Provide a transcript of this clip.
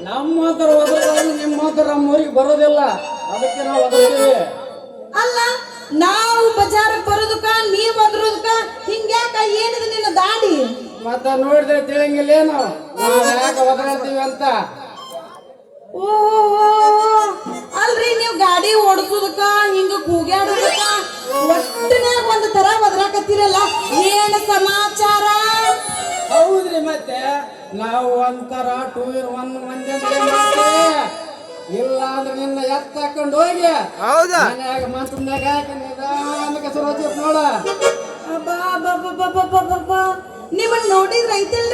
ನಮ್ಮಂತರ ನಿಮ್ಮಂತರ ನಮ್ಮೂರಿಗೆ ಬರೋದಿಲ್ಲ, ಅದಕ್ಕೆ ನಾವು ಒದರ್ತೀವಿ. ಅಲ್ಲ, ನಾವು ಬಜಾರಕ್ಕೆ ಬರೋದಕ್ಕ ನೀವ್ ಒದರೋದಕ್ಕ ಹಿಂಗ್ಯಾಕ? ಏನಿದೆ ನಿನ್ನ ದಾಡಿ? ಮತ್ತ ನೋಡಿದ್ರೆ ತಿಳಿಯಂಗಿಲ್ಲೇನು ನಾವ್ ಯಾಕೆ ಒದರಾಡ್ತೀವಿ ಅಂತ? ಓ ಅಲ್ರಿ, ನೀವು ಗಾಡಿ ಓಡಿಸೋದಕ್ಕ ಹಿಂಗ ಕೂಗ್ಯಾಡೋದಕ್ಕ ಒಟ್ಟಿನಾಗ ಒಂದು ತರ ಒದರಾಕತ್ತೀರಲ್ಲ, ಏನ್ ಸಮಾಚಾರ? ಹೌದ್ರಿ, ಮತ್ತೆ ನಾವು ಒಂಥರ 2 in 1 ಮಂದಿ ಇಲ್ಲ ಅಂದ್ರೆ ನಿನ್ನ ಎತ್ತ ಹಾಕೊಂಡು ಹೋಗಿ ಮನ್ಯಾಗ ಮಂತ್ರನ್ಯಾಗ ಹಾಕಿ ನಿಧಾನಕ್ಕೆ ಸರೋಜ್ ನೋಡ. ನಿಮ್ಮನ್ನ ನೋಡಿದ್ರ ಐತಿಲ್ರಿ